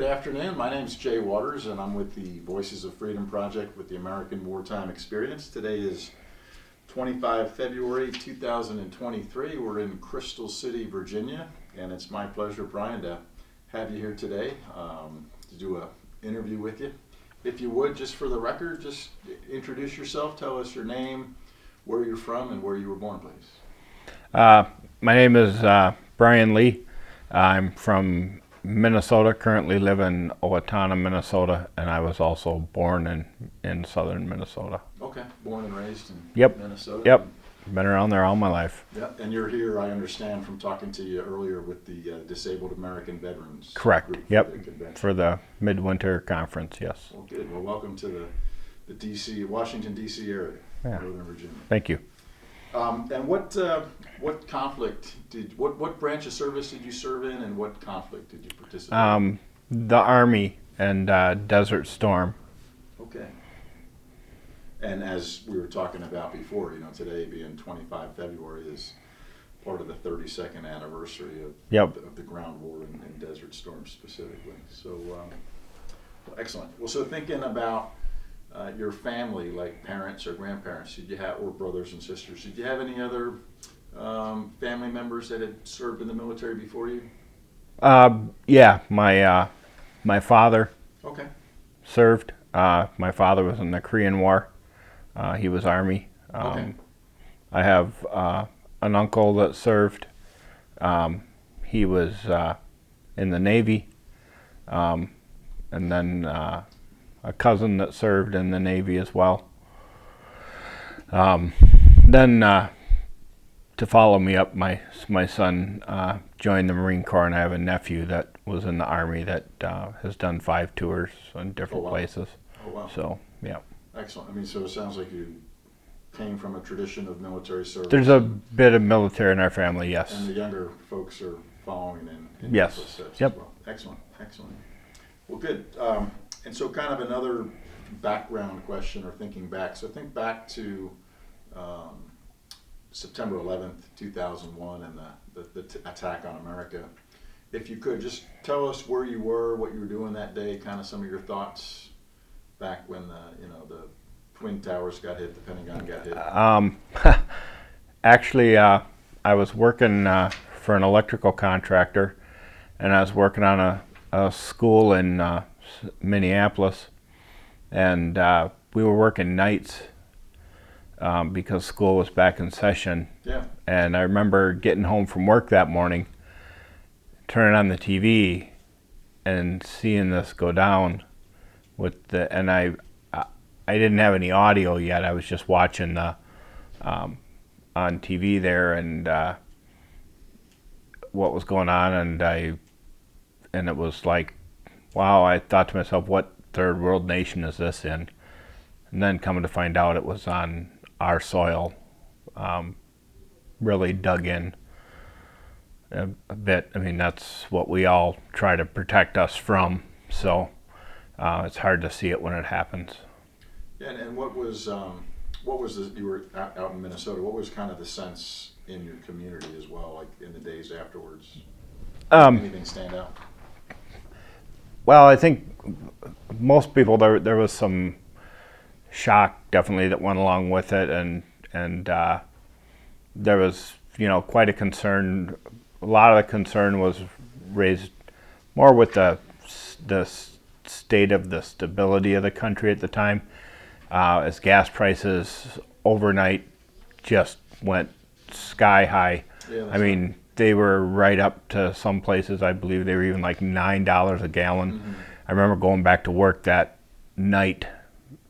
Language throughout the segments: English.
afternoon. My name's Jay Waters, and I'm with the Voices of Freedom Project with the American Wartime Experience. Today is 25 February 2023. We're in Crystal City, Virginia, and it's my pleasure, Brian, to have you here today to do an interview with you. If you would, just for the record, just introduce yourself, tell us your name, where you're from, and where you were born, please. My name is Brian Lee. I'm from Minnesota, currently live in Owatonna, Minnesota, and I was also born in southern Minnesota. Okay, born and raised in Minnesota. Yep, been around there all my life. Yep, and you're here, I understand, from talking to you earlier with the Disabled American Veterans. Correct, Group yep, for the Midwinter Conference, yes. Well, good. Well, welcome to the D.C., Washington, D.C. area, Northern Virginia. Thank you. And what conflict what branch of service did you serve in, and what conflict did you participate in? The Army and Desert Storm. Okay. And as we were talking about before, today being 25 February is part of the 32nd anniversary of the ground war and Desert Storm specifically. So, excellent. Well, so thinking about your family, like parents or grandparents, did you have, or brothers and sisters, did you have any other family members that had served in the military before you? Yeah, my father served. My father was in the Korean War. He was Army. I have an uncle that served. He was in the Navy. And then a cousin that served in the Navy as well. Then to follow me up, my son joined the Marine Corps, and I have a nephew that was in the Army that has done 5 tours in different places. Oh, wow. So, yeah. Excellent. I mean, so it sounds like you came from a tradition of military service. There's a bit of military in our family, yes. And the younger folks are following in yes. footsteps Yep. as well. Excellent. Well, good. And so kind of another background question, or thinking back. So think back to September 11th, 2001, and the attack on America. If you could just tell us where you were, what you were doing that day, kind of some of your thoughts back when the Twin Towers got hit, the Pentagon got hit. Actually, I was working for an electrical contractor, and I was working on a school in Minneapolis, and we were working nights because school was back in session. Yeah. And I remember getting home from work that morning, turning on the TV, and seeing this go down and I didn't have any audio yet. I was just watching the on TV there, and what was going on, and it was like, wow, I thought to myself, what third world nation is this in? And then coming to find out it was on our soil, really dug in a bit. I mean, that's what we all try to protect us from, so it's hard to see it when it happens. Yeah, and what was you were out in Minnesota, what was kind of the sense in your community as well, like in the days afterwards? Anything stand out? Well, I think most people, there was some shock definitely that went along with it, and there was quite a concern. A lot of the concern was raised more with the state of the stability of the country at the time, as gas prices overnight just went sky high. Yeah, I mean, they were right up to some places, I believe they were even like $9 a gallon. Mm-hmm. I remember going back to work that night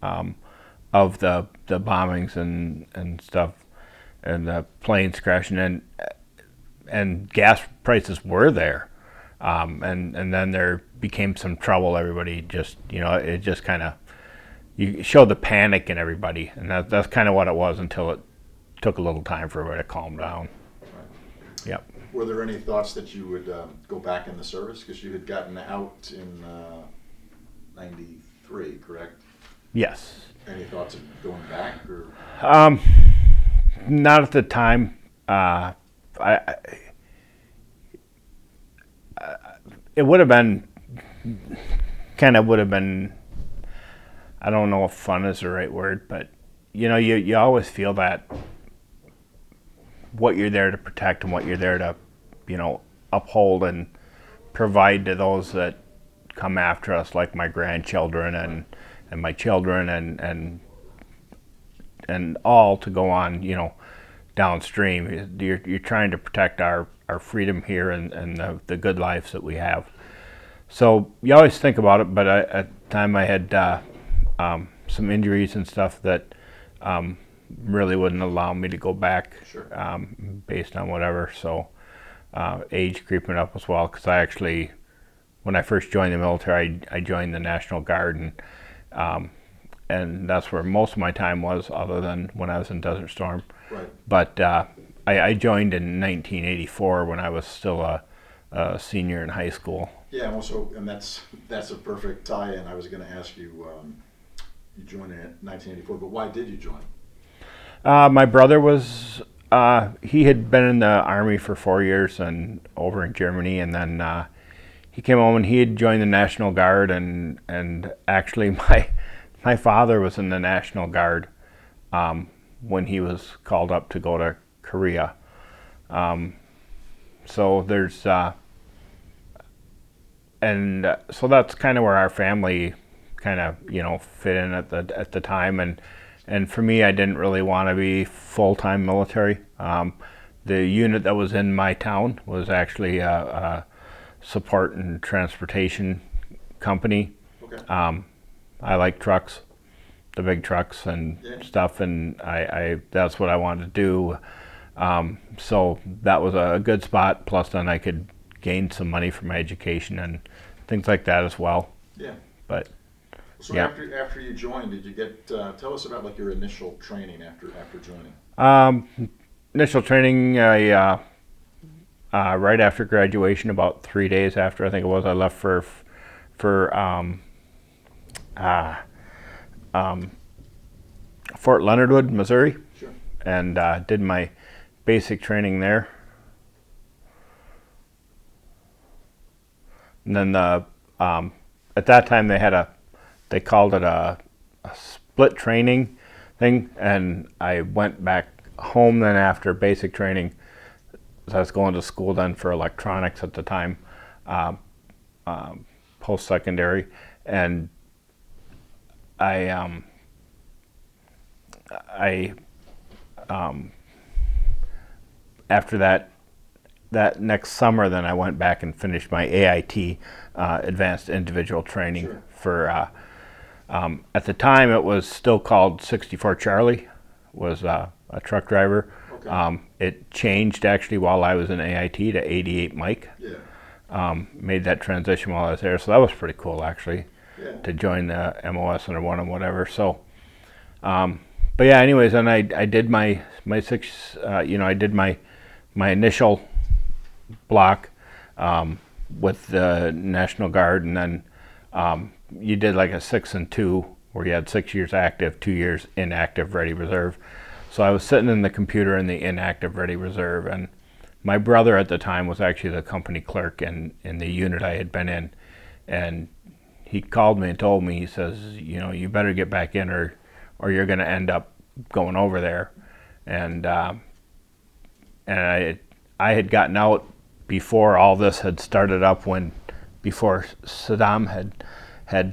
of the bombings and stuff, and the planes crashing, and gas prices were there, and then there became some trouble. Everybody just, it just kind of, you showed the panic in everybody, and that's kind of what it was until it took a little time for everybody to calm down. Right. Yep. Were there any thoughts that you would go back in the service, because you had gotten out in '93, correct? Yes. Any thoughts of going back, or? Not at the time. It would have been kind of would have been, I don't know if fun is the right word, but you always feel that what you're there to protect and what you're there to, uphold and provide to those that come after us, like my grandchildren and my children and all to go on, downstream. You're trying to protect our freedom here and the good lives that we have. So you always think about it, but at the time I had some injuries and stuff that really wouldn't allow me to go back. Sure. Based on whatever. So age creeping up as well, because I actually, when I first joined the military, I joined the National Guard, and that's where most of my time was, other than when I was in Desert Storm. Right. But I joined in 1984 when I was still a senior in high school. Yeah, also, and that's a perfect tie-in. I was going to ask you, you joined in 1984, but why did you join? My brother was, he had been in the Army for 4 years and over in Germany, and then he came home and he had joined the National Guard, and actually my father was in the National Guard when he was called up to go to Korea. So there's, so that's kind of where our family kind of, fit in at the time. And for me, I didn't really want to be full-time military. The unit that was in my town was actually a support and transportation company. Okay. I like trucks, the big trucks and stuff, and I that's what I wanted to do. So that was a good spot. Plus, then I could gain some money for my education and things like that as well. Yeah. But so yeah. After you joined, did you get tell us about like your initial training after joining? Initial training, I right after graduation, about 3 days after I think it was, I left for Fort Leonard Wood, Missouri. Sure. And did my basic training there. And then at that time they called it a split training thing, and I went back home then after basic training. So I was going to school then for electronics at the time, post-secondary, and I after that next summer, then I went back and finished my AIT, Advanced Individual Training. Sure. For at the time it was still called 64 Charlie, was a truck driver. Okay. It changed actually while I was in AIT to 88 Mike. Yeah. Made that transition while I was there, so that was pretty cool actually. Yeah. To join the MOS under one and whatever. So, but yeah, anyways, and I did my six, I did my initial block with the National Guard, and then you did like a 6 and 2, where you had 6 years active, 2 years inactive, ready reserve. So I was sitting in the computer in the inactive, ready reserve, and my brother at the time was actually the company clerk in the unit I had been in, and he called me and told me, he says, you better get back in or you're going to end up going over there. And I had gotten out before all this had started up, before Saddam had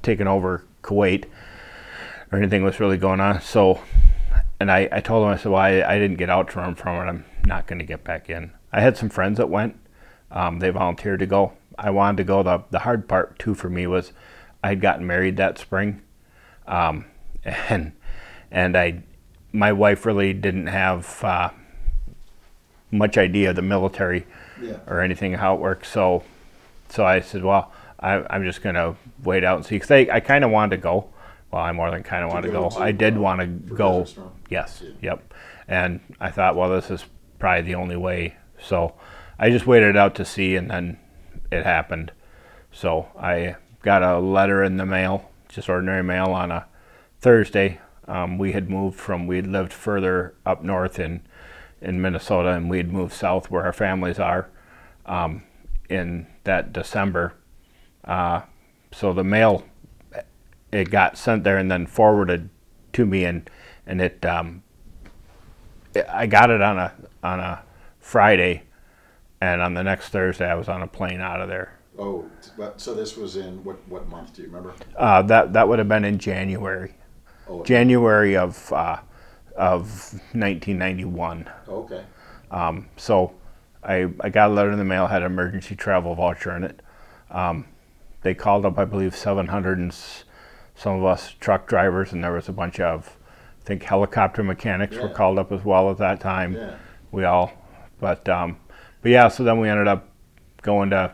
taken over Kuwait or anything was really going on. So, and I told him, I said, well, I didn't get out from it. I'm not going to get back in. I had some friends that went. They volunteered to go. I wanted to go. The hard part too for me was I had gotten married that spring, and my wife really didn't have much idea of the military. Yeah. Or anything how it works. So I said, well, I'm just gonna wait out and see. Cause I kind of wanted to go. Well, I more than kind of wanted to go. I did want to go. Desert Storm? Yes. Yeah. Yep. And I thought, well, this is probably the only way. So I just waited it out to see, and then it happened. So I got a letter in the mail, just ordinary mail, on a Thursday. We had lived further up north in Minnesota, and we had moved south where our families are, in that December. So the mail, it got sent there and then forwarded to me, and I got it on a Friday, and on the next Thursday I was on a plane out of there. Oh, so this was in what month? Do you remember? That would have been in January. Oh, January of 1991. okay. So I got a letter in the mail, had an emergency travel voucher in it. They called up, I believe, 700 and some of us truck drivers, and there was a bunch of, I think, helicopter mechanics were called up as well at that time. Yeah. We all, but yeah. So then we ended up going to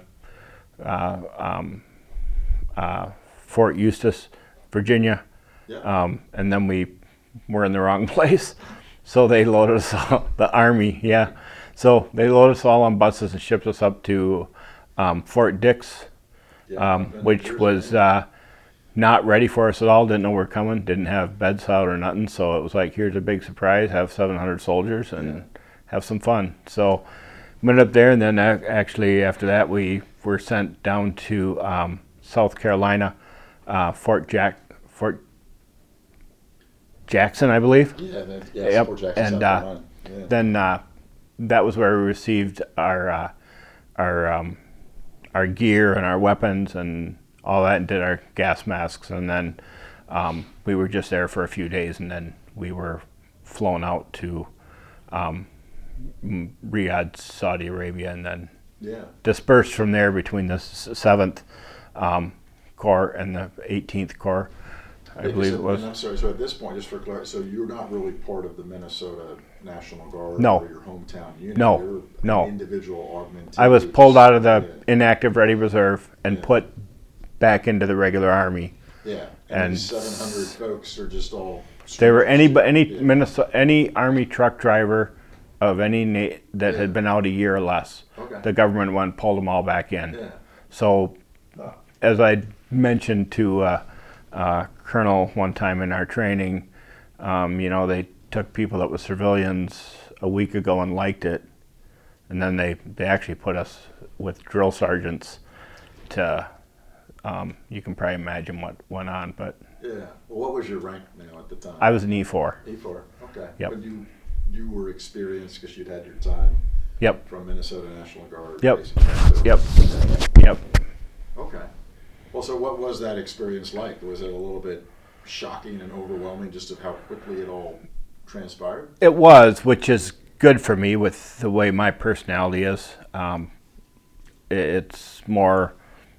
Fort Eustis, Virginia. Yeah. And then we were in the wrong place. So they loaded us all, the Army, yeah. So they loaded us all on buses and shipped us up to Fort Dix, which was not ready for us at all, didn't know we were coming, didn't have beds out or nothing. So it was like, here's a big surprise, have 700 soldiers and have some fun. So went up there, and then actually after that we were sent down to South Carolina, Fort Jackson, I believe. Yeah. Yep. Fort Jackson, And South Carolina. Yeah. then that was where we received our gear and our weapons and all that, and did our gas masks. And then we were just there for a few days, and then we were flown out to Riyadh, Saudi Arabia, and then dispersed from there between the 7th Corps and the 18th Corps, I believe it was. And I'm sorry, so at this point, just for clarity, so you're not really part of the Minnesota National Guard No. or your hometown unit? No. You're No. an individual augmentee. I was pulled out of the inactive ready reserve and put back into the regular Army. Yeah. And these 700 folks are just all... They were any Army truck driver of any that had been out a year or less. Okay. The government went and pulled them all back in. Yeah. So, as I mentioned to Colonel one time in our training, they took people that were civilians a week ago and liked it, and then they actually put us with drill sergeants to, you can probably imagine what went on, but... Yeah. Well, what was your rank now at the time? I was an E4. E4. Okay. Yep. But you were experienced because you'd had your time Yep. from Minnesota National Guard. Yep. basically. So- Yep. Yep. Okay. Well, so what was that experience like? Was it a little bit shocking and overwhelming just of how quickly it all transpired? It was, which is good for me with the way my personality is. It's more,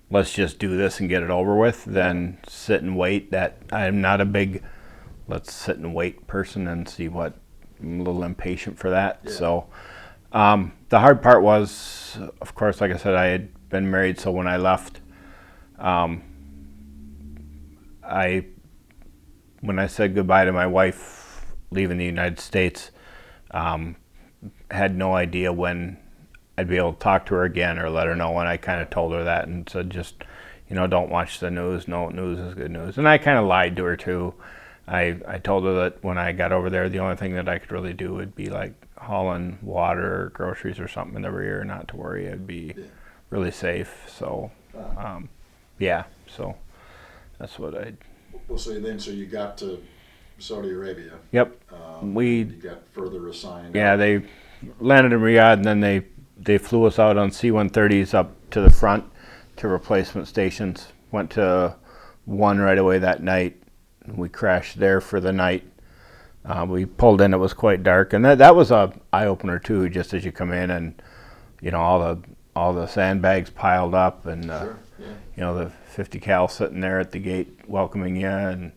let's just do this and get it over with, than sit and wait. That I'm not a big let's sit and wait person and see what. I'm a little impatient for that. Yeah. So the hard part was, of course, like I said, I had been married, so when I left, when I said goodbye to my wife leaving the United States, had no idea when I'd be able to talk to her again or let her know, and I kind of told her that and said, just, don't watch the news. No news is good news. And I kind of lied to her too. I told her that when I got over there, the only thing that I could really do would be like hauling water or groceries or something in the rear, not to worry. I'd be really safe. So, so that's what I... Well, so you got to Saudi Arabia. Yep. You got further assigned. Yeah, they landed in Riyadh, and then they flew us out on C-130s up to the front to replacement stations. Went to one right away that night. We crashed there for the night. We pulled in, it was quite dark, and that was a eye-opener too, just as you come in and, all the sandbags piled up and, Sure, the 50 cal sitting there at the gate welcoming you and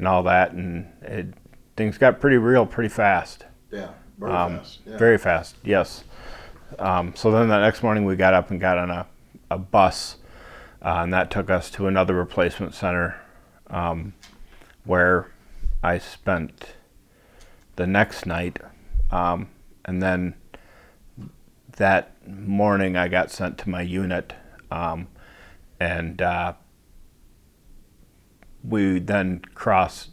all that, and things got pretty real pretty fast. Yeah, very fast. Yeah. Very fast, yes. So then the next morning we got up and got on a bus, and that took us to another replacement center, where I spent the next night, and then that morning I got sent to my unit, and we then crossed.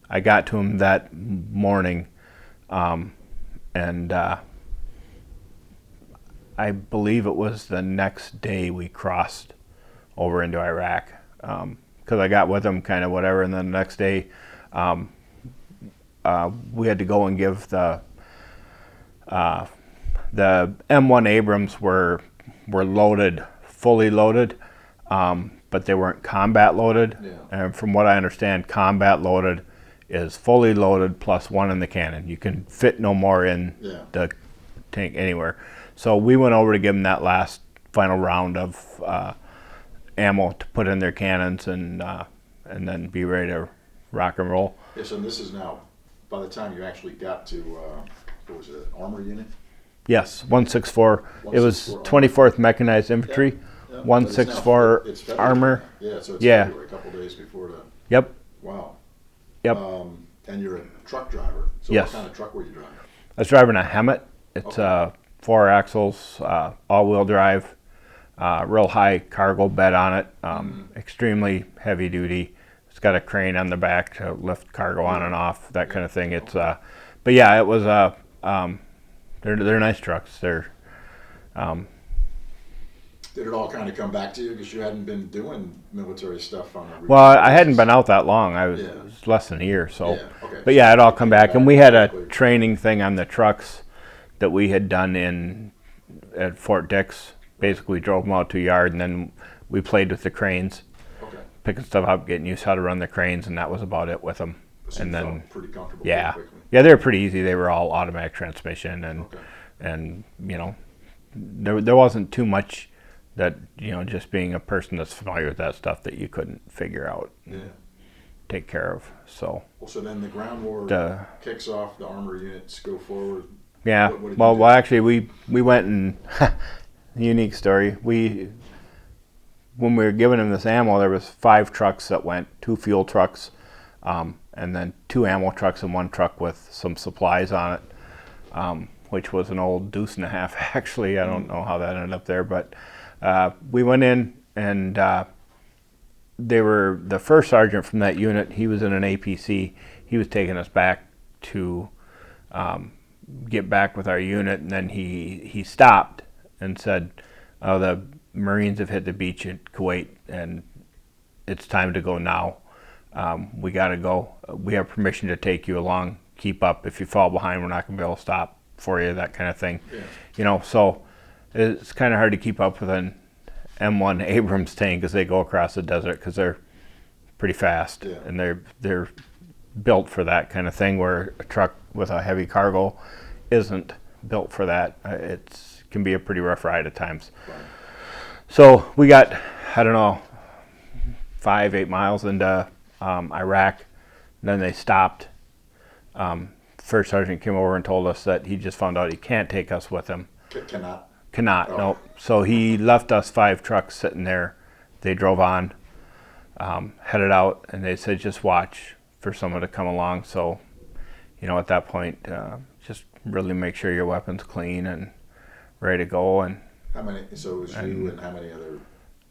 I got to him that morning, and I believe it was the next day we crossed over into Iraq, because I got with them kind of whatever, and then the next day we had to go and give the M1 Abrams were loaded, fully loaded, but they weren't combat loaded. Yeah. And from what I understand, combat loaded is fully loaded plus one in the cannon. You can fit no more in the tank anywhere. So we went over to give them that last final round of ammo to put in their cannons, and then be ready to rock and roll. Yes, and this is now, by the time you actually got to, what was it, armor unit? Yes, 164. It was 24th Mechanized Infantry. Yeah. 164 it's February. armor. Yeah, so it's Yeah. February, a couple days before the. Yep. Wow. Yep. And you're a truck driver. So Yes. what kind of truck were you driving? I was driving a Hemet. It's Okay. 4 axles, all-wheel drive, real high cargo bed on it, extremely heavy duty. It's got a crane on the back to lift cargo on and off, that kind of thing. It's, but yeah, it was they're nice trucks. They're Did it all kind of come back to you because you hadn't been doing military stuff on a well, I hadn't been out that long. It was less than a year, so. Yeah, okay. But yeah, it all come back, and we had a quickly. training thing on the trucks that we had done at Fort Dix. Basically, drove them out to a yard, and then we played with the cranes, Okay. picking stuff up, getting used how to run the cranes, and that was about it with them. So And you then felt pretty comfortable yeah, pretty quickly. yeah, they were pretty easy. They were all automatic transmission, Okay. and you know, there wasn't too much that, you know, just being a person that's familiar with that stuff that you couldn't figure out, and Yeah. take care of. So Well, so then the ground war the kicks off, the armor units go forward. yeah, What did you well, do? well, actually, we went and unique story. When we were giving him this ammo, there was 5 trucks that went, 2 fuel trucks, and then 2 ammo trucks and 1 truck with some supplies on it, which was an old deuce and a half. Actually, I don't know how that ended up there, but we went in, and they were the first sergeant from that unit. He was in an APC. He was taking us back to get back with our unit, and then he stopped and said, "Oh, the Marines have hit the beach at Kuwait, and it's time to go now. We got to go. We have permission to take you along. Keep up. If you fall behind, we're not going to be able to stop for you," that kind of thing. Yeah. You know, so it's kind of hard to keep up with an M1 Abrams tank as they go across the desert, because they're pretty fast. Yeah. And they're built for that kind of thing, where a truck with a heavy cargo isn't built for that. It can be a pretty rough ride at times. Right. So we got, I don't know, 5-8 miles into Iraq. Then they stopped. First sergeant came over and told us that he just found out he can't take us with him. Cannot, Oh. no. So he left us 5 trucks sitting there. They drove on, headed out, and they said, just watch for someone to come along. So, you know, at that point, just really make sure your weapon's clean and ready to go. And How many? So it was you and how many other?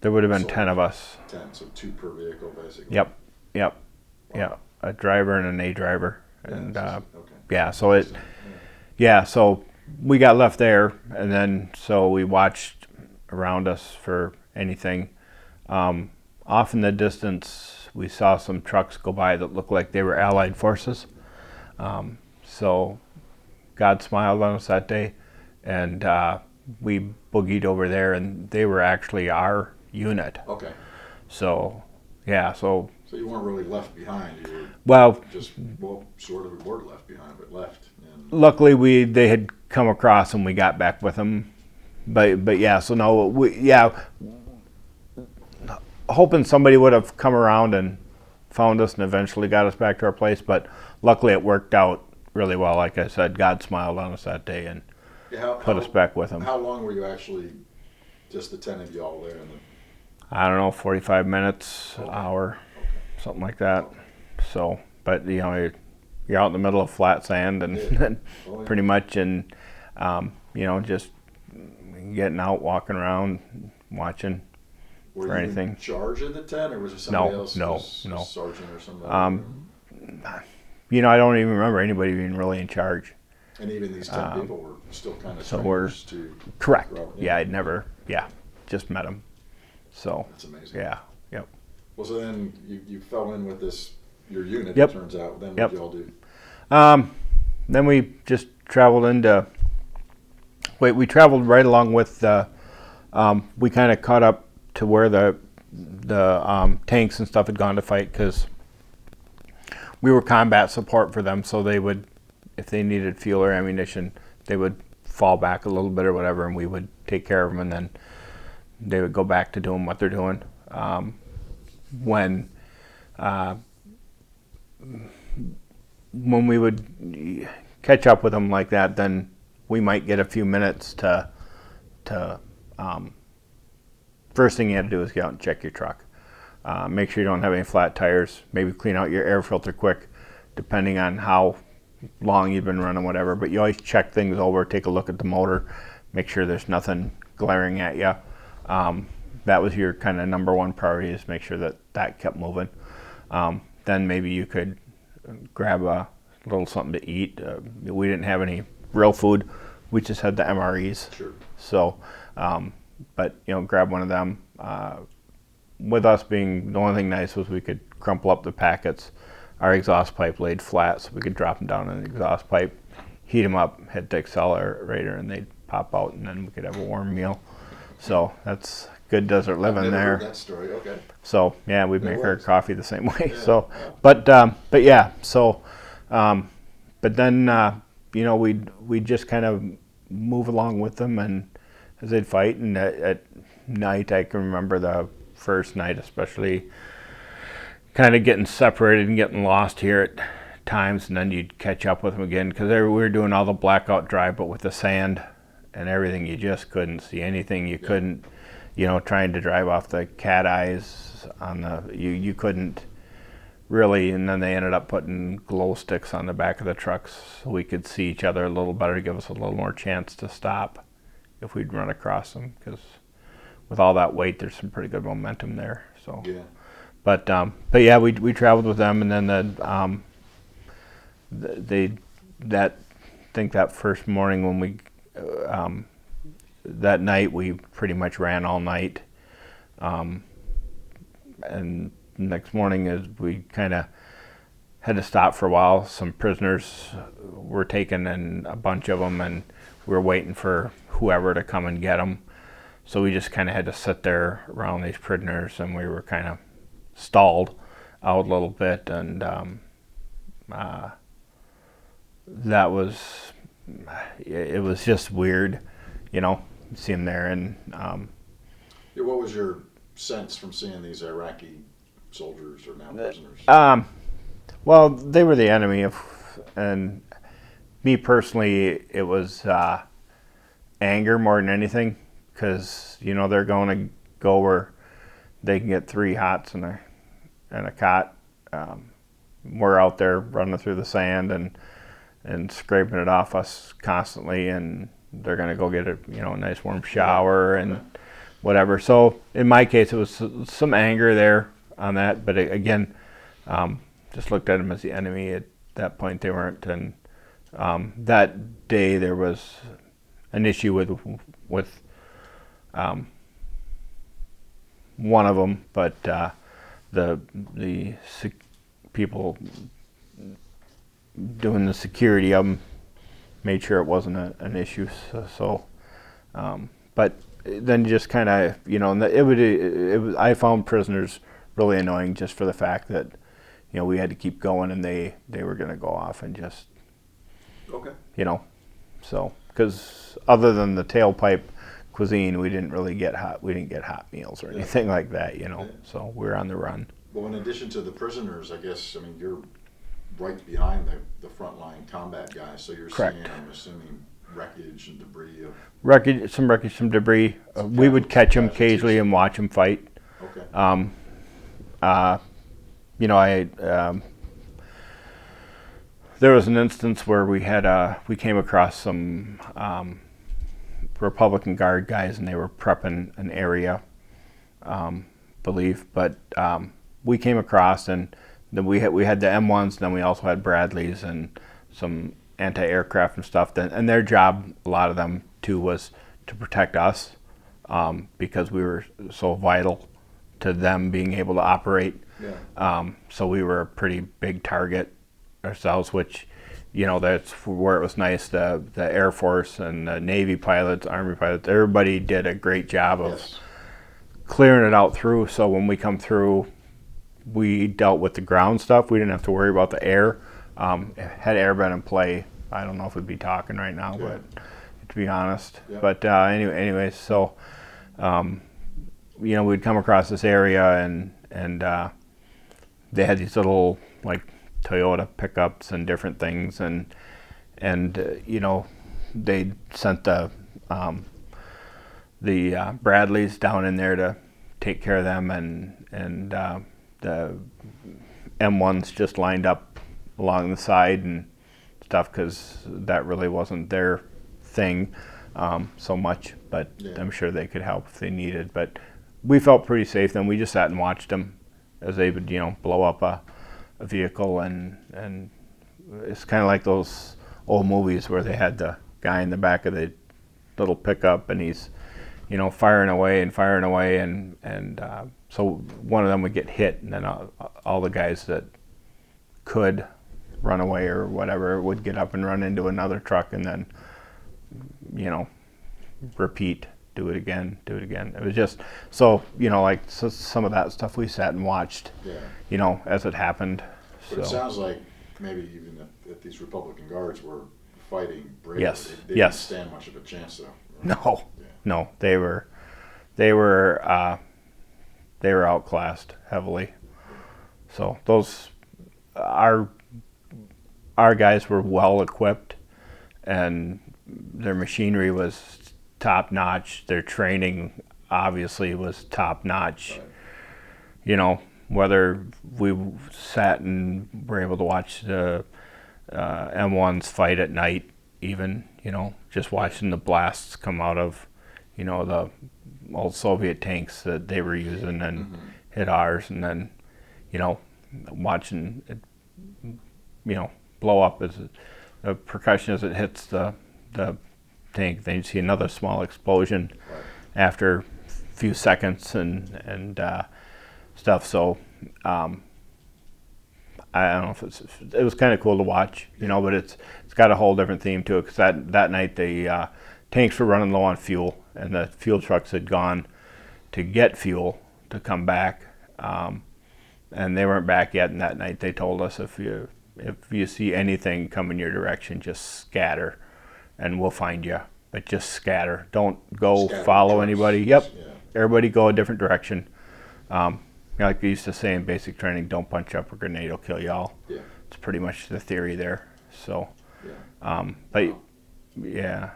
there would have been Soldiers. 10 of us. 10, so 2 per vehicle, basically. Yep. Yeah, a driver and an A driver. Yeah, And okay. yeah, so it, yeah, so we got left there, and then so we watched around us for anything. Off in the distance, we saw some trucks go by that looked like they were Allied forces. So God smiled on us that day, and we boogied over there, and they were actually our unit. Okay. So yeah, so So you weren't really left behind. You were well, just, well, sort of were left behind, but left. And luckily they had come across and we got back with them. But yeah, so no, hoping somebody would have come around and found us and eventually got us back to our place. But luckily it worked out really well. Like I said, God smiled on us that day and yeah, put us back with him. How long were you actually, just the 10 of you all there? I don't know, 45 minutes, Okay. hour, Okay. something like that. So, but you know, you're out in the middle of flat sand and Yeah. Oh, yeah. pretty much, and you know, just getting out, walking around, watching Were for you anything. in charge of the 10, or was there somebody No, else? no, was no. a sergeant or something? You know, I don't even remember anybody being really in charge. And even these 10 people were still kind of so we're strangers to. correct. Well, Yeah, I'd never. Yeah, just met them. So That's amazing. yeah, yep. Well, so then you fell in with your unit. Yep. It turns out. Then Yep. what y'all do? Then we just traveled into. We traveled right along with. We kind of caught up to where the tanks and stuff had gone to fight, because we were combat support for them. So they would, if they needed fuel or ammunition, they would fall back a little bit or whatever, and we would take care of them, and then they would go back to doing what they're doing. When we would catch up with them like that, then we might get a few minutes to first thing you had to do is get out and check your truck. Make sure you don't have any flat tires. Maybe clean out your air filter quick, depending on how long you've been running, whatever. But you always check things over, take a look at the motor, make sure there's nothing glaring at you. That was your kind of number one priority, is make sure that kept moving. Then maybe you could grab a little something to eat. We didn't have any real food. We just had the MREs. Sure. So, but grab one of them. With us being, the only thing nice was we could crumple up the packets. Our exhaust pipe laid flat, so we could drop them down in the exhaust pipe, heat them up, hit the accelerator, and they'd pop out, and then we could have a warm meal. So that's good desert living I've never there. heard that story. Okay. So yeah, we'd make our works. coffee the same way. Yeah, So, yeah. but yeah. So, but then we'd just kind of move along with them, and as they'd fight, and at night, I can remember the first night especially, kind of getting separated and getting lost here at times, and then you'd catch up with them again, because we were doing all the blackout drive, but with the sand and everything, you just couldn't see anything. You couldn't, trying to drive off the cat eyes on you couldn't really. And then they ended up putting glow sticks on the back of the trucks so we could see each other a little better, to give us a little more chance to stop if we'd run across them, because with all that weight, there's some pretty good momentum there. So Yeah. but yeah, we traveled with them, and then that first morning when we that night we pretty much ran all night, and next morning as we kind of had to stop for a while. Some prisoners were taken, and a bunch of them, and we were waiting for whoever to come and get them. So we just kind of had to sit there around these prisoners, and we were kind of stalled out a little bit, and that was, it was just weird, seeing there. And Yeah, what was your sense from seeing these Iraqi soldiers, or now prisoners? well, they were the enemy, and me personally, it was anger more than anything, because they're going to go where they can get 3 hots and a cot. We're out there running through the sand and scraping it off us constantly, and they're going to go get a nice warm shower and whatever. So in my case, it was some anger there on that, but again, just looked at them as the enemy. At that point, they weren't. And that day there was an issue with one of them, but the people doing the security of them made sure it wasn't an issue. But then just kind of, it was. I found prisoners really annoying, just for the fact that we had to keep going, and they were going to go off and just Okay. So because other than the tailpipe cuisine, we didn't get hot meals or anything like that, Yeah. So we were on the run. Well, in addition to the prisoners, I guess, you're right behind the frontline combat guys, so you're Correct. seeing, I'm assuming, wreckage and debris of. Wreckage, some debris. We would catch them occasionally and watch them fight. Okay. There was an instance where we came across some Republican Guard guys, and they were prepping an area, but we came across, and then we had the M1s, and then we also had Bradleys and some anti-aircraft and stuff. And their job, a lot of them too, was to protect us because we were so vital to them being able to operate. Yeah. So we were a pretty big target ourselves, which, you know, that's where it was nice. The Air Force and the Navy pilots, Army pilots, everybody did a great job of Yes. clearing it out through. So when we come through, we dealt with the ground stuff. We didn't have to worry about the air. Had air been in play, I don't know if we'd be talking right now, Yeah. but to be honest. Yeah. But anyways, so you know, we'd come across this area and they had these little like Toyota pickups and different things, and you know, they sent the Bradleys down in there to take care of them, and the M1s just lined up along the side and stuff because that really wasn't their thing so much, but Yeah. I'm sure they could help if they needed. But we felt pretty safe then. We just sat and watched them as they would, you know, blow up a vehicle, and it's kind of like those old movies where they had the guy in the back of the little pickup and he's, you know, firing away and so one of them would get hit, and then all the guys that could run away or whatever would get up and run into another truck and then, you know, repeat, do it again. It was just, so, you know, like some of that stuff we sat and watched, Yeah. you know, as it happened. But it So sounds like maybe even if these Republican Guards were fighting bravely, Yes, they yes. didn't stand much of a chance, though. no, Yeah. no, they were outclassed heavily. So those our guys were well equipped, and their machinery was top notch. Their training obviously was top notch. Right. You know, whether we sat and were able to watch the M1s fight at night, even, you know, just watching the blasts come out of, you know, the old Soviet tanks that they were using and hit ours, and then, you know, watching it, you know, blow up as the percussion as it hits the tank. Then you see another small explosion Right. after a few seconds and stuff. So I don't know if it was kind of cool to watch, you know, but it's got a whole different theme to it because that night the tanks were running low on fuel, and the fuel trucks had gone to get fuel to come back, and they weren't back yet. And that night they told us, if you see anything coming your direction, just scatter, and we'll find you. But just scatter. Don't go Scatter follow trucks. anybody. Yep. Yeah. Everybody go a different direction. Like we used to say in basic training, don't punch up, a grenade will kill you all. Yeah. It's pretty much the theory there. So, Yeah. but Wow. yeah,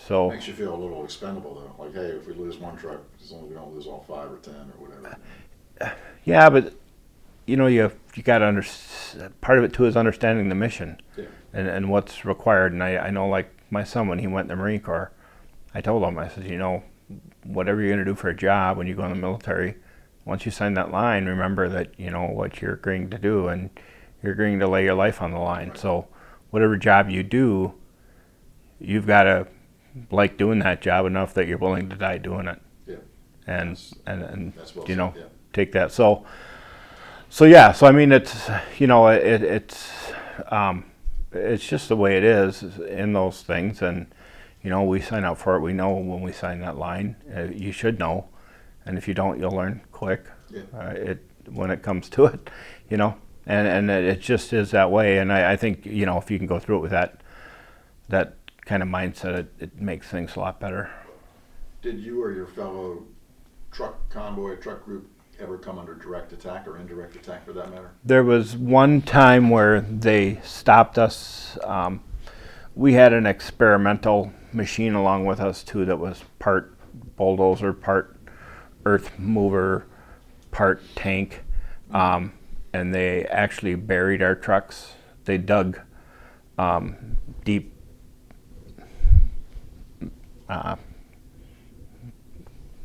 so Makes you feel a little expendable, though. Like, hey, if we lose one truck, as long as we don't lose all 5 or 10 or whatever. yeah, but you know, you got to understand. Part of it too is understanding the mission Yeah. and what's required. And I know, like my son, when he went in the Marine Corps, I told him, I said, you know, whatever you're going to do for a job when you go in the military, once you sign that line, remember that, you know, what you're agreeing to do, and you're agreeing to lay your life on the line. So whatever job you do, you've got to like doing that job enough that you're willing to die doing it. Yeah. And That's well you know, said, yeah. take that. So yeah, so I mean, it's, you know, it's just the way it is in those things. And, you know, we sign up for it. We know when we sign that line, you should know. And if you don't, you'll learn quick. Yeah. When it comes to it, you know, and it just is that way. And I think, you know, if you can go through it with that kind of mindset, it makes things a lot better. Did you or your fellow truck group ever come under direct attack or indirect attack, for that matter? There was one time where they stopped us. We had an experimental machine along with us too that was part bulldozer, part earth mover, part tank, and they actually buried our trucks. They dug deep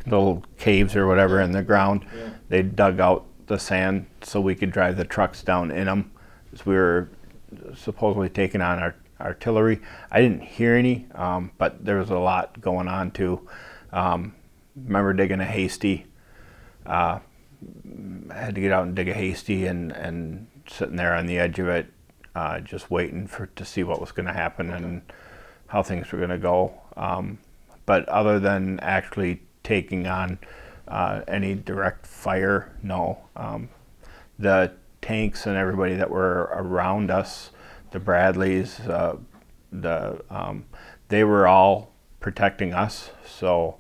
little caves or whatever in the ground. Yeah. They dug out the sand so we could drive the trucks down in them. So we were supposedly taking on artillery. I didn't hear any, but there was a lot going on too. Remember digging a hasty. I had to get out and dig a hasty and sitting there on the edge of it, just waiting to see what was going to happen and how things were going to go. But other than actually taking on any direct fire, no. The tanks and everybody that were around us, the Bradleys, they were all protecting us. So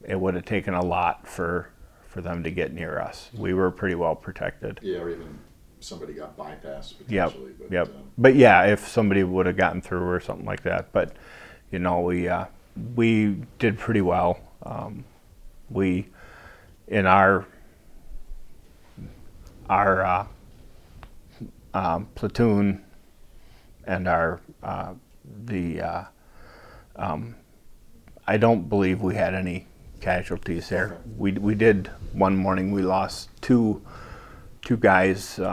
it would have taken a lot for them to get near us. We were pretty well protected. Yeah, or even somebody got bypassed Yep, potentially. yep. But yeah, if somebody would have gotten through or something like that. But you know, we did pretty well. We in our platoon and I don't believe we had any casualties there. Okay. We did one morning. We lost two guys in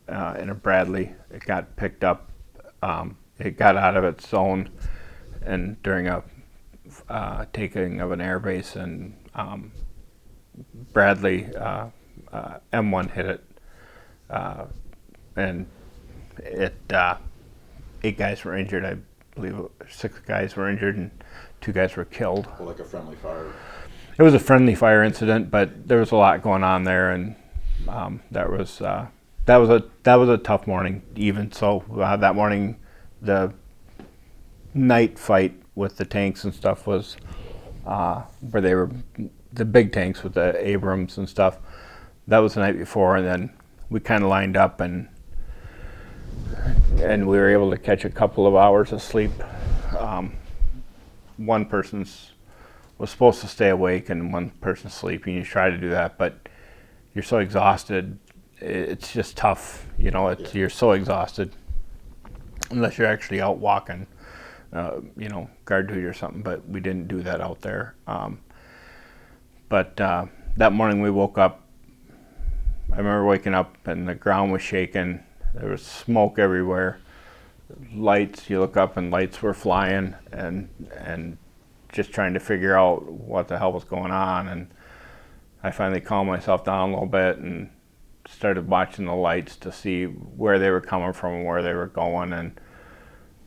a Bradley. It got picked up. It got out of its zone, and during a taking of an air base, and Bradley M1 hit it, and it 8 guys were injured. I believe 6 guys were injured, and 2 guys were killed. Well, like a friendly fire. It was a friendly fire incident, but there was a lot going on there, and that was a tough morning. Even so, that morning, the night fight with the tanks and stuff was where they were the big tanks with the Abrams and stuff. That was the night before, and then we kind of lined up and we were able to catch a couple of hours of sleep. One person was supposed to stay awake and one person sleeping. You try to do that, but you're so exhausted. It's just tough. You know, you're so exhausted unless you're actually out walking, guard duty or something. But we didn't do that out there. But that morning we woke up. I remember waking up and the ground was shaking. There was smoke everywhere. Lights, you look up and lights were flying, and just trying to figure out what the hell was going on. And I finally calmed myself down a little bit and started watching the lights to see where they were coming from and where they were going, and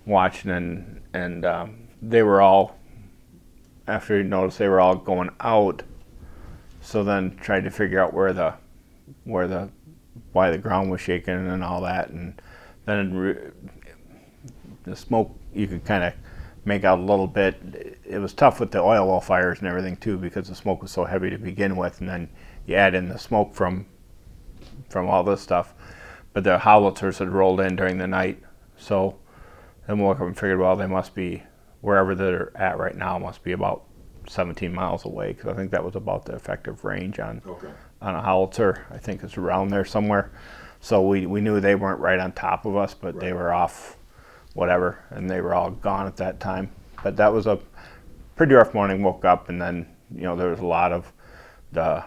watching, and they were all, after you noticed, they were all going out. So then tried to figure out why the ground was shaking and all that, and then the smoke you could kind of make out a little bit. It was tough with the oil well fires and everything too, because the smoke was so heavy to begin with, and then you add in the smoke from all this stuff. But the howitzers had rolled in during the night, so then we woke up and figured, well, they must be wherever they're at right now must be about 17 miles away, because I think that was about the effective range on a howitzer. I think it's around there somewhere. So we knew they weren't right on top of us, but they were off whatever, and they were all gone at that time. But that was a pretty rough morning. Woke up, and then there was a lot of the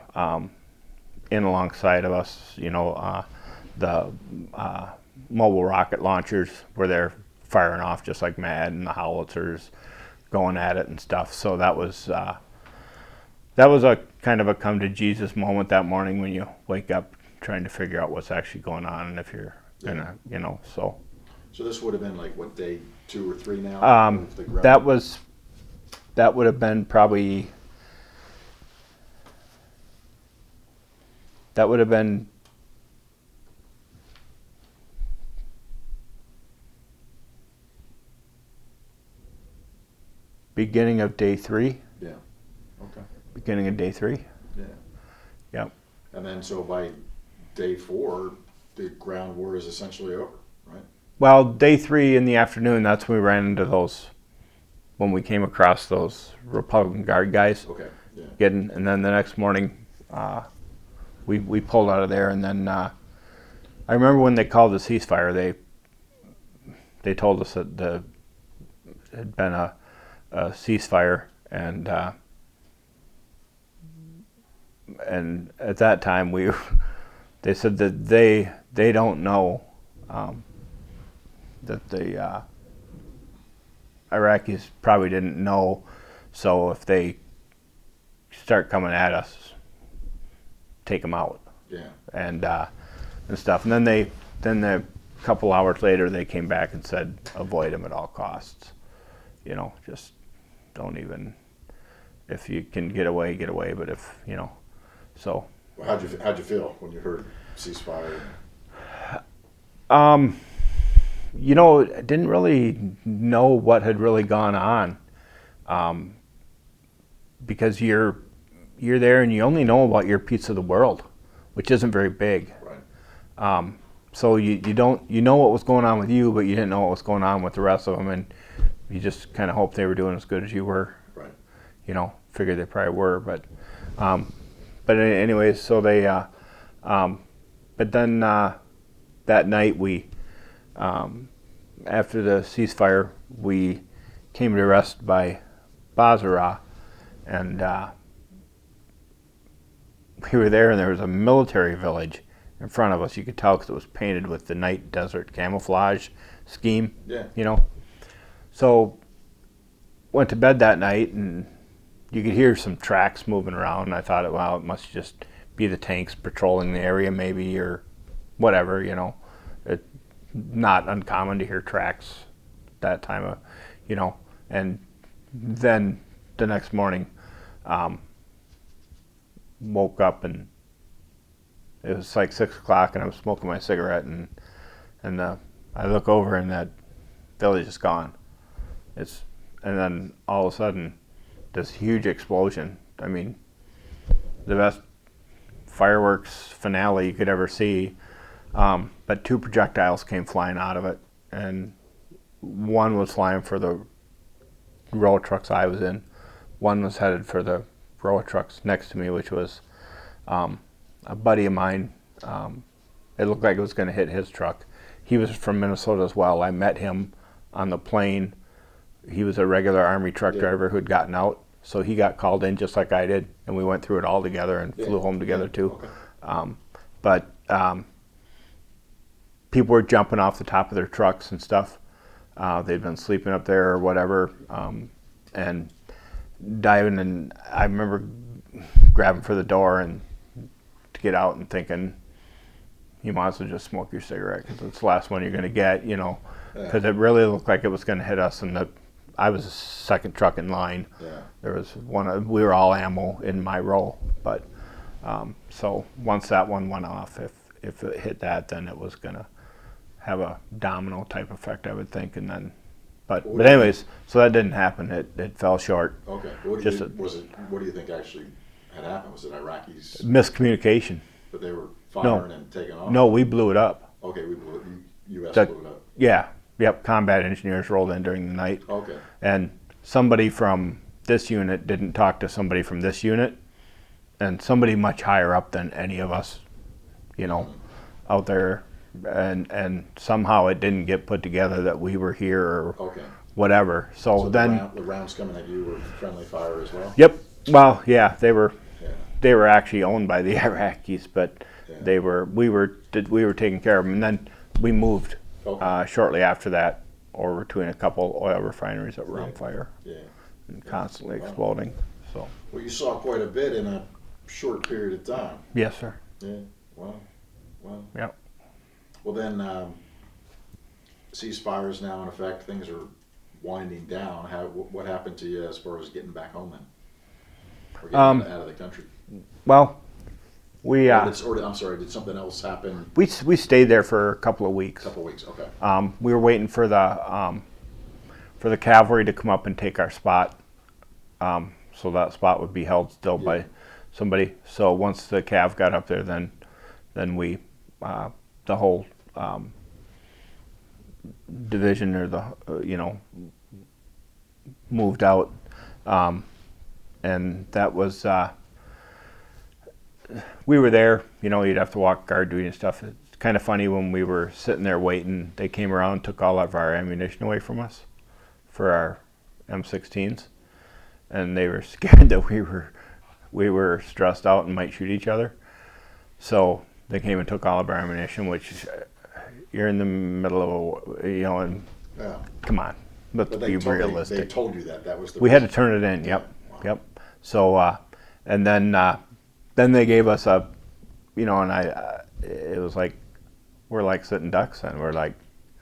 in alongside of us, the mobile rocket launchers were there firing off just like mad, and the howitzers going at it and stuff. So that was a kind of a come to Jesus moment that morning, when you wake up trying to figure out what's actually going on, and if you're gonna, so. So this would have been like what, day 2 or 3 now? That would have been probably. That would have been beginning of day 3. Yeah. Okay. Beginning of day 3. Yeah. Yep. And then so by day 4, the ground war is essentially over, right? Well, day 3 in the afternoon, that's when we ran into those, when we came across those Republican Guard guys. Okay. Yeah. And then the next morning, we pulled out of there, and then I remember when they called the ceasefire, they told us that there had been a ceasefire, and at that time they said that they don't know that the Iraqis probably didn't know. So if they start coming at us, take them out. Yeah. And stuff. And then a couple hours later, they came back and said, avoid them at all costs. You know, just don't even. If you can get away, get away. But if you know, so. Well, how'd you feel when you heard ceasefire? You know, I didn't really know what had really gone on, because you're there and you only know about your piece of the world, which isn't very big. Right. So you know what was going on with you, but you didn't know what was going on with the rest of them, and you just kind of hoped they were doing as good as you were. Right. You know, figured they probably were, but anyways, so they, but then that night we, after the ceasefire, we came to rest by Basra, and we were there, and there was a military village in front of us. You could tell because it was painted with the night desert camouflage scheme. Yeah. You know, so went to bed that night, and you could hear some tracks moving around. And I thought, well, it must just be the tanks patrolling the area, maybe, or whatever. You know, it's not uncommon to hear tracks that time of, you know. And then the next morning, woke up, and it was like 6 o'clock, and I was smoking my cigarette, and I look over, and that village is gone. And then all of a sudden, this huge explosion. I mean, the best fireworks finale you could ever see. But 2 projectiles came flying out of it, and one was flying for the row of trucks I was in. One was headed for the row of trucks next to me, which was a buddy of mine. It looked like it was going to hit his truck. He was from Minnesota as well. I met him on the plane. He was a regular Army truck driver who had gotten out, so he got called in just like I did, and we went through it all together and flew home together too. Okay. But people were jumping off the top of their trucks and stuff. They'd been sleeping up there or whatever, and diving. And I remember grabbing for the door and to get out and thinking, you might as well just smoke your cigarette because it's the last one you're going to get, you know, because it really looked like it was going to hit us. And I was the second truck in line. Yeah. There was we were all ammo in my row, but so once that one went off, if it hit that, then it was going to have a domino type effect, I would think. And then, but anyways, so that didn't happen. It fell short. Okay. What do you think actually had happened? Was it Iraqis? Miscommunication. But they were firing and taking off? No, we blew it up. Okay, we blew it. U.S. blew it up. Yeah. Yep. Combat engineers rolled in during the night. Okay. And somebody from this unit didn't talk to somebody from this unit, and somebody much higher up than any of us, you know, out there, and somehow it didn't get put together that we were here or whatever. So then the rounds coming at you were friendly fire as well. Yep. Well, yeah, they were actually owned by the Iraqis, but we were taking care of them, and then we moved shortly after that over between a couple oil refineries that were on fire and constantly exploding. So. Well, you saw quite a bit in a short period of time. Yes, sir. Yeah. Wow. Yep. Well, then, ceasefire is now in effect. Things are winding down. What happened to you as far as getting back home then, or getting out of the country? Well, we. I'm sorry. Did something else happen? We stayed there for a couple of weeks. Okay. We were waiting for the cavalry to come up and take our spot. So that spot would be held still by somebody. So once the cav got up there, then we the whole division or the moved out, and that was we were there. You know, you'd have to walk guard duty and stuff. It's kind of funny when we were sitting there waiting. They came around and took all of our ammunition away from us for our M16s, and they were scared that we were stressed out and might shoot each other. So they came and took all of our ammunition, which, you're in the middle of, and Yeah. come on, let's But be they realistic. told you that was the We had to reason. turn it in. Yeah. Yep, Wow. yep. So, and then they gave us a, and it was like we're like sitting ducks, and we're like,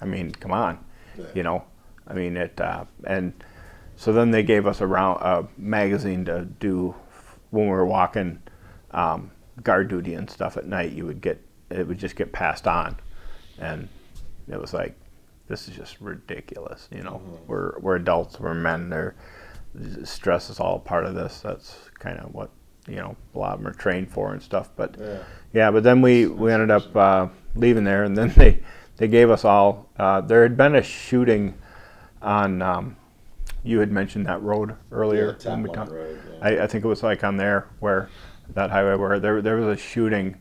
I mean, come on, Yeah. I mean and so then they gave us a magazine to do when we were walking guard duty and stuff at night. It would just get passed on, and it was like, this is just ridiculous. We're adults, we're men. Stress is all a part of this. That's kind of what a lot of them are trained for and stuff. But but then we ended up leaving there, and then they gave us all. There had been a shooting on. You had mentioned that road earlier. Yeah, when we Taplin talked. Road, yeah. I think it was like on there where that highway where there was a shooting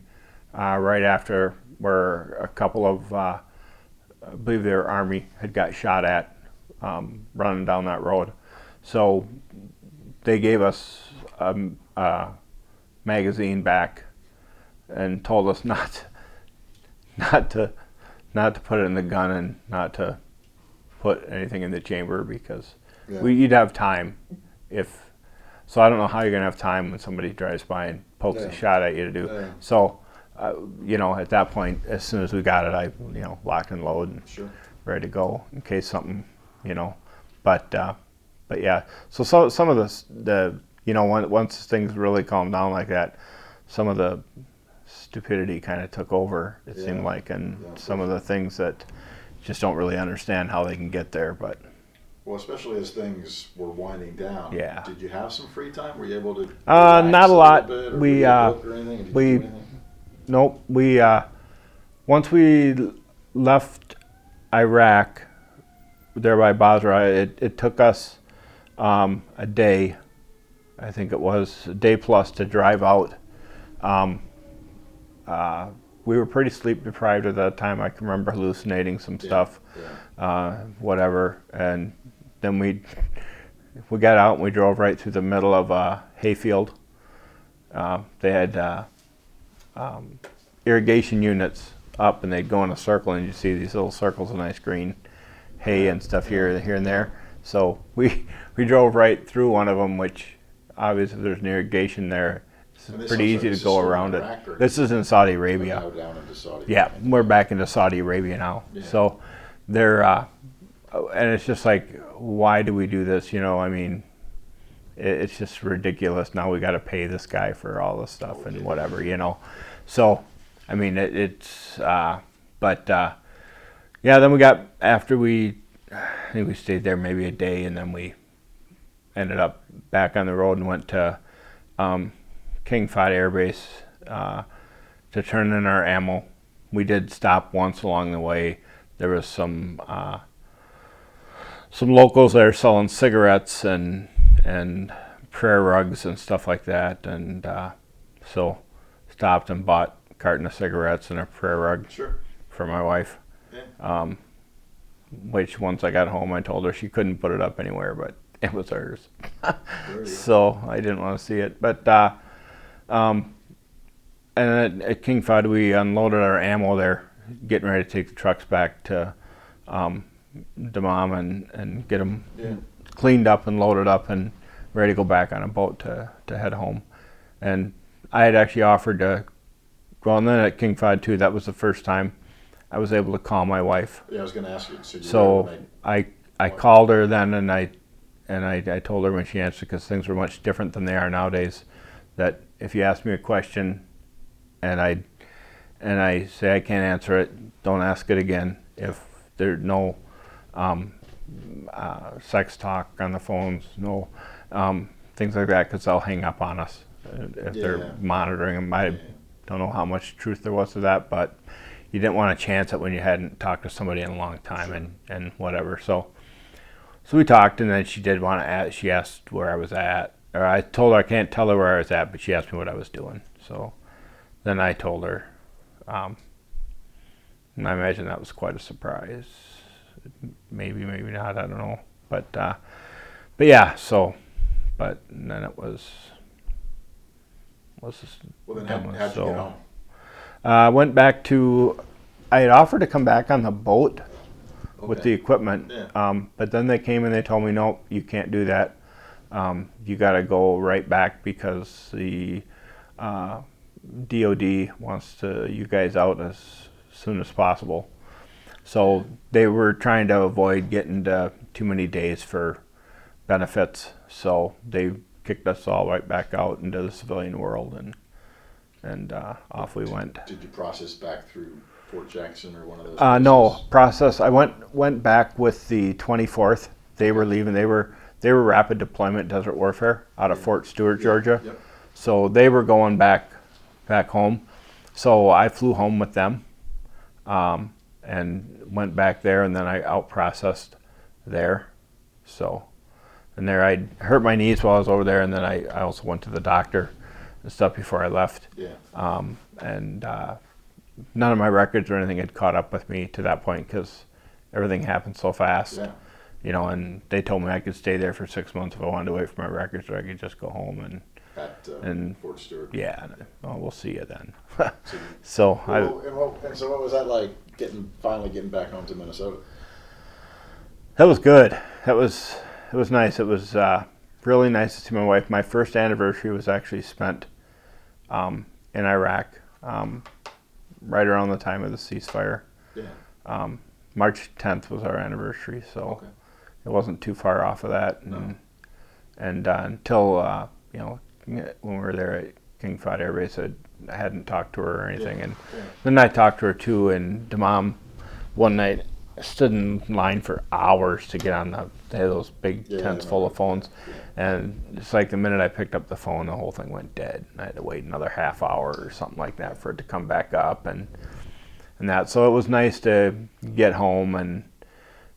right after where a couple of I believe their Army had got shot at running down that road. So they gave us a magazine back and told us not to put it in the gun and not to put anything in the chamber because you'd have time if. So I don't know how you're gonna have time when somebody drives by and pokes a shot at you to do. Yeah. So at that point, as soon as we got it, I locked and loaded and Sure. ready to go in case something, but yeah. So some of the once things really calmed down like that, some of the stupidity kind of took over. It seemed like, and some of the things that just don't really understand how they can get there. But Well, especially as things were winding down. Yeah. Did you have some free time? Were you able to? Not relax a lot. little bit, or We, read a book or anything? Did you we- do anything? nope. We once we left Iraq there by Basra, it took us a day. I think it was a day plus to drive out. We were pretty sleep deprived at that time. I can remember hallucinating some stuff, whatever. And then we got out and we drove right through the middle of a hayfield. They had irrigation units up, and they'd go in a circle, and you see these little circles of nice green hay and stuff here and there. So we drove right through one of them, which obviously there's an irrigation there. It's And this pretty also- easy this to go is still around it. Iraq, or- This is in Saudi Arabia. Now down into Saudi. Yeah, we're back into Saudi Arabia now. Yeah. So they're, and it's just like, why do we do this? I mean, it's just ridiculous. Now we got to pay this guy for all this stuff and whatever, So, I mean, then we got, I think we stayed there maybe a day, and then we ended up back on the road and went to King Fahd Air Base to turn in our ammo. We did stop once along the way. There was some locals there selling cigarettes and prayer rugs and stuff like that, and so stopped and bought a carton of cigarettes and a prayer rug Sure. for my wife. Yeah. Which once I got home, I told her she couldn't put it up anywhere, but it was hers. There you go. So I didn't want to see it. But and at King Fahd, we unloaded our ammo there, getting ready to take the trucks back to Dammam and get them cleaned up and loaded up and ready to go back on a boat to head home. And I had actually offered to, and then at King Fahd too, that was the first time I was able to call my wife. Yeah, I was going to ask you. So I called her then, and I told her when she answered, because things were much different than they are nowadays, that if you ask me a question and I say I can't answer it, don't ask it again. If there's no sex talk on the phones, no things like that, because they'll hang up on us if they're monitoring them. I don't know how much truth there was to that, but you didn't want to chance it when you hadn't talked to somebody in a long time, and whatever. So we talked, and then she did want to ask. She asked where I was at, or I told her I can't tell her where I was at, but she asked me what I was doing. So then I told her. And I imagine that was quite a surprise. Maybe not. I don't know. But yeah. So, but then it was. Well, then how'd you get home? Went back to I had offered to come back on the boat with Okay. the equipment, Yeah. but then they came and they told me, no, you can't do that. You got to go right back because the DOD wants you guys out as soon as possible. So they were trying to avoid getting to too many days for benefits. So they kicked us all right back out into the civilian world, and off we went. Did you process back through Fort Jackson or one of those? No places? process. I went back with the 24th. They were leaving. They were rapid deployment desert warfare out of Fort Stewart, Georgia. Yep. So they were going back home. So I flew home with them, and went back there, and then I out processed there. So, and there I hurt my knees while I was over there, and then I also went to the doctor and stuff before I left. Yeah. And none of my records or anything had caught up with me to that point because everything happened so fast. Yeah. You know, and they told me I could stay there for 6 months if I wanted to wait for my records, or I could just go home At and Fort Stewart. yeah. Oh, we'll see you then. So, So and so what was that like finally getting back home to Minnesota? that was good. It was nice. It was really nice to see my wife. My first anniversary was actually spent in Iraq, right around the time of the ceasefire. Yeah. March 10th was our anniversary, so Okay. it wasn't too far off of that. No. And until when we were there at King Fahd Air Base, I hadn't talked to her or anything. Yeah. And Yeah. then I talked to her too in Dammam one night. I stood in line for hours to get on they had those big Yeah, I tents full of remember. phones. And it's like the minute I picked up the phone, the whole thing went dead. I had to wait another half hour or something like that for it to come back up and that. So it was nice to get home, and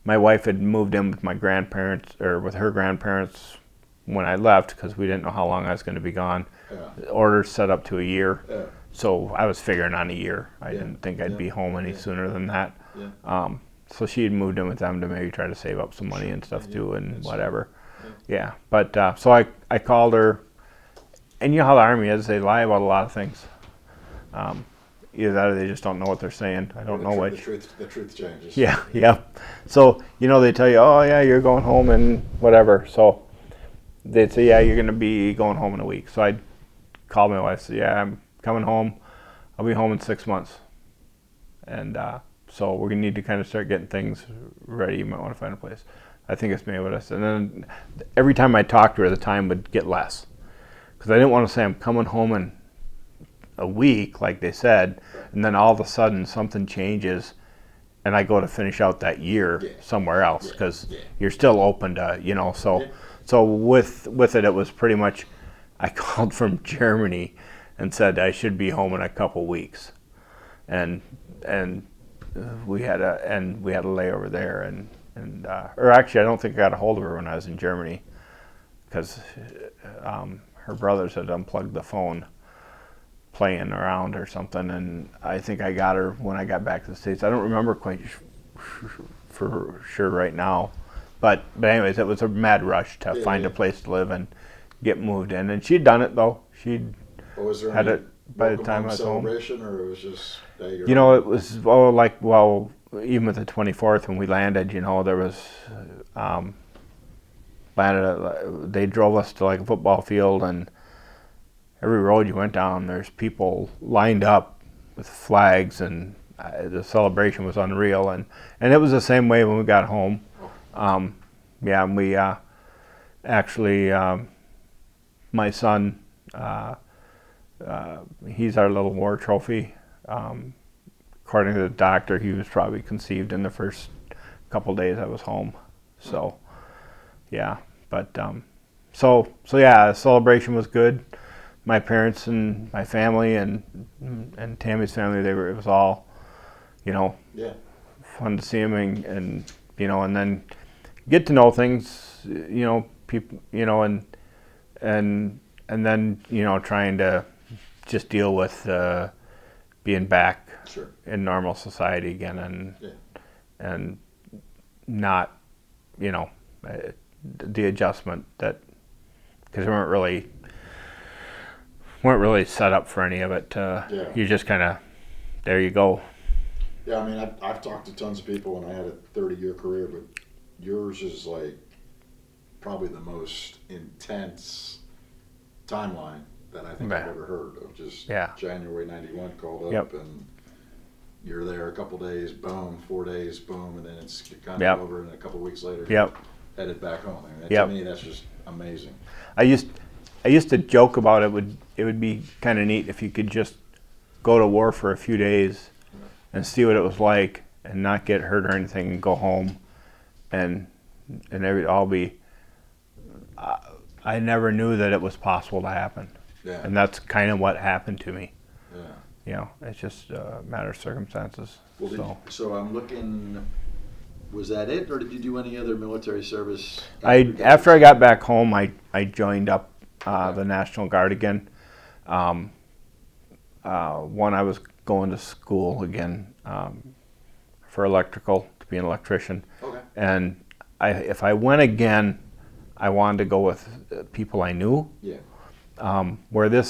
my wife had moved in with my grandparents, or with her grandparents when I left, because we didn't know how long I was going to be gone. Yeah. The order's set up to a year. Yeah. So I was figuring on a year. I Yeah. didn't think I'd Yeah. be home any Yeah. sooner than that. Yeah. So she had moved in with them to maybe try to save up some money Sure. and stuff Yeah, too, and that's whatever. Yeah. Yeah. But so I called her, and you know how the Army is, they lie about a lot of things. Either that or they just don't know what they're saying. I don't know which. The truth changes. Yeah, yeah. So, they tell you, oh, yeah, you're going home and whatever. So they'd say, yeah, you're going to be going home in a week. So I'd call my wife, say, yeah, I'm coming home. I'll be home in 6 months. And so we're going to need to kind of start getting things ready. You might want to find a place. I think it's maybe what I said. And then every time I talked to her, the time would get less. Because I didn't want to say I'm coming home in a week, like they said, and then all of a sudden something changes and I go to finish out that year somewhere else, because you're still open to, so with it was pretty much, I called from Germany and said I should be home in a couple weeks, and we had a layover there, and or actually I don't think I got a hold of her when I was in Germany, because her brothers had unplugged the phone playing around or something, and I think I got her when I got back to the States. I don't remember quite for sure right now, but anyways, it was a mad rush to find a place to live and get moved in, and she'd done it though. She'd Was there had any it by the time I was home. celebration, or it was just it was even with the 24th when we landed, there was they drove us to like a football field, and every road you went down, there's people lined up with flags, and the celebration was unreal. And it was the same way when we got home. And we actually, my son, he's our little war trophy. According to the doctor, he was probably conceived in the first couple days I was home. So, yeah. But so yeah, the celebration was good. My parents and my family and Tammy's family, it was all, fun to see them, and then get to know things, people, and then, trying to just deal with being back in normal society again, and not, the adjustment that, because we weren't really set up for any of it. You just kind of, there you go, Yeah, I mean, I've talked to tons of people, and I had a 30-year career, but yours is like probably the most intense timeline that I think I've Yeah. ever heard of. Just Yeah. January '91 called up, Yep. and you're there a couple days, boom, 4 days, boom, and then it's kind of Yep. over, and a couple weeks later, Yep. headed back home. I mean, Yep. to me, that's just amazing. I used to joke about it would be kind of neat if you could just go to war for a few days and see what it was like and not get hurt or anything and go home and every all be I never knew that it was possible to happen. Yeah. And that's kind of what happened to me. Yeah. You know, it's just a matter of circumstances. Well, so I'm looking. Was that it, or did you do any other military service? After I got back home, I joined up the National Guard again. One, I was going to school again for electrical, to be an electrician. Okay. And if I went again, I wanted to go with people I knew. Yeah. Where the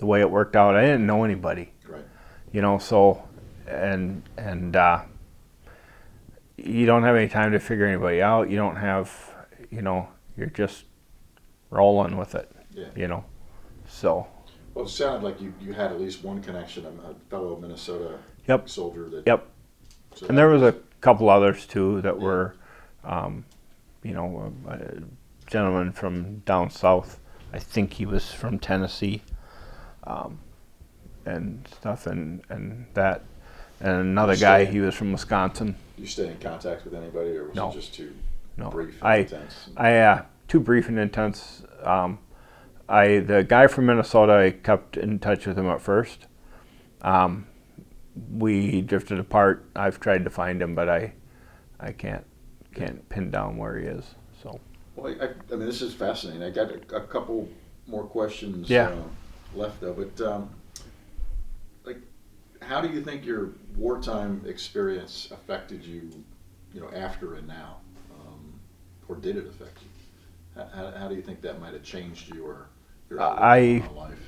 way it worked out, I didn't know anybody. Right. You know, so, and you don't have any time to figure anybody out. You don't have, you know, you're just rolling with it. Yeah. You know, so. Well, it sounded like you had at least one connection, a fellow Minnesota Yep. soldier. Yep. So And there was a couple others too that were, you know, a gentleman from down south. I think he was from Tennessee, and stuff, and that, and another guy. He was from Wisconsin. You stay in contact with anybody, or was No. it just too No, brief and intense? too brief and intense. The guy from Minnesota, I kept in touch with him at first. We drifted apart. I've tried to find him, but I can't pin down where he is. So. Well, I mean, this is fascinating. I got a couple more questions Yeah. left, though. But like, how do you think your wartime experience affected you, you know, after and now, or did it affect you? How do you think that might have changed you or your outlook on life?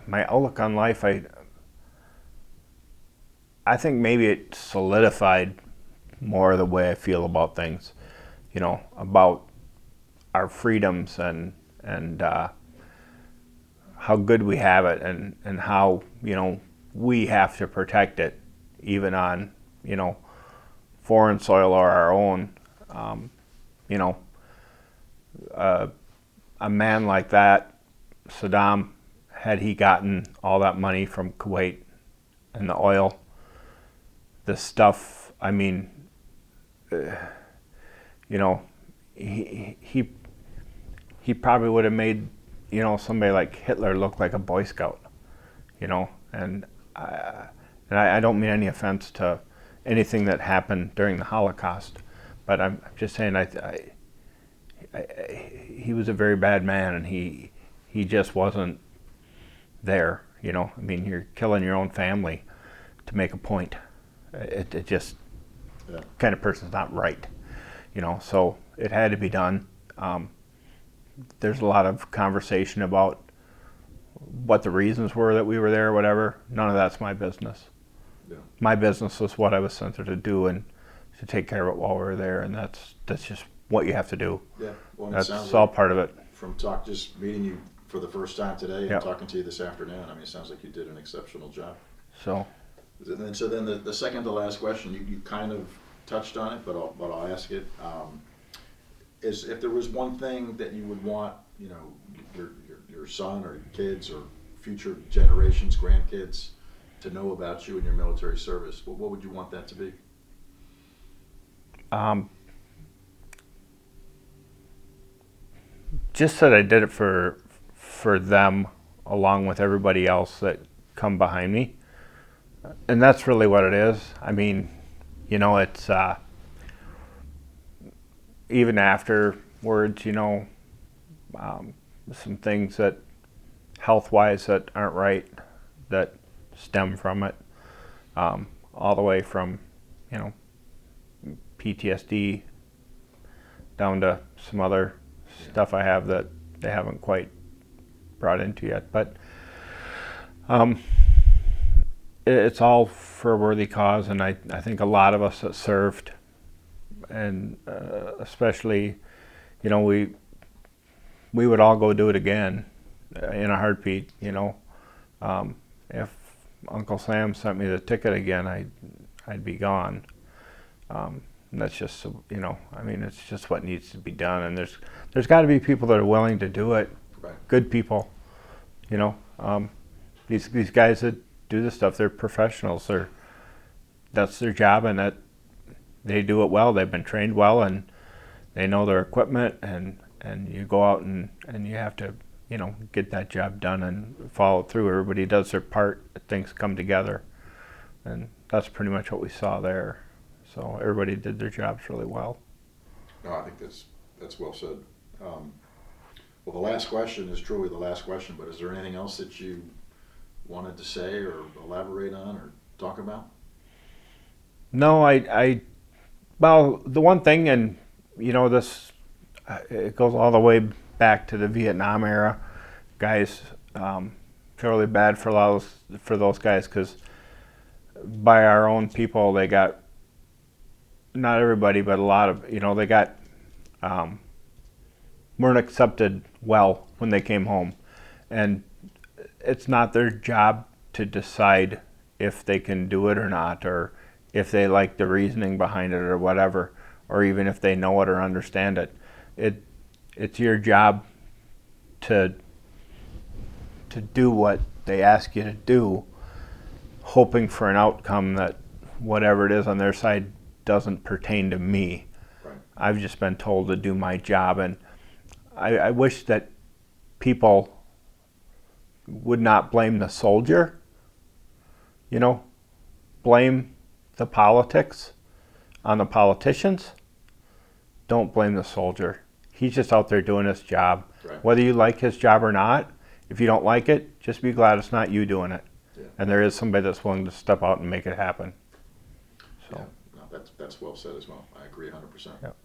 My outlook on life, I think maybe it solidified more the way I feel about things, you know, about our freedoms and how good we have it and how, you know, we have to protect it even on, you know, foreign soil or our own. You know, a man like that, Saddam, had he gotten all that money from Kuwait and the oil, the stuff, I mean, you know, he probably would have made, you know, somebody like Hitler look like a Boy Scout, you know, and I don't mean any offense to anything that happened during the Holocaust, but I'm just saying he was a very bad man, and he just wasn't there, you know. I mean, you're killing your own family to make a point. It just, kind of person's not right, you know. So it had to be done. There's a lot of conversation about what the reasons were that we were there, or whatever. None of that's my business. Yeah. My business was what I was sent there to do and to take care of it while we were there, and that's just what you have to do. Yeah. Well, That's it sounds all like part of it. from just meeting you for the first time today and Yep. talking to you this afternoon. I mean, it sounds like you did an exceptional job. So. So then the second to last question, you kind of touched on it, but I'll ask it. Is if there was one thing that you would want, you know, your son or your kids or future generations, grandkids, to know about you and your military service, what would you want that to be? Just that I did it for them, along with everybody else that come behind me, and that's really what it is. I mean, you know, it's even afterwards, you know, some things that health-wise that aren't right that stem from it, all the way from, you know, PTSD down to some other stuff I have that they haven't quite brought into yet. But It's all for a worthy cause, and I think a lot of us that served, and especially, we would all go do it again in a heartbeat. If Uncle Sam sent me the ticket again, I'd be gone. And that's just, it's just what needs to be done, and there's got to be people that are willing to do it. Right. Good people, these guys that do this stuff, they're professionals. That's their job, and that they do it well. They've been trained well, and they know their equipment, and you go out and you have to, get that job done and follow through. Everybody does their part. Things come together, and that's pretty much what we saw there. So everybody did their jobs really well. No, I think that's well said. Well, the last question is truly the last question, but is there anything else that you wanted to say or elaborate on or talk about? No, well, the one thing, and this, it goes all the way back to the Vietnam era. Guys, feel really bad for those guys, because by our own people, they got, not everybody, but a lot of, they got, weren't accepted well when they came home. And it's not their job to decide if they can do it or not, or if they like the reasoning behind it or whatever, or even if they know it or understand it. It's your job to do what they ask you to do, hoping for an outcome that whatever it is on their side doesn't pertain to me. Right. I've just been told to do my job, and I wish that people would not blame the soldier, blame the politics on the politicians. Don't blame the soldier. He's just out there doing his job. Right. Whether you like his job or not, if you don't like it, just be glad it's not you doing it. Yeah. And there is somebody that's willing to step out and make it happen. So. Yeah. No, that's well said as well. I agree 100%. Yep.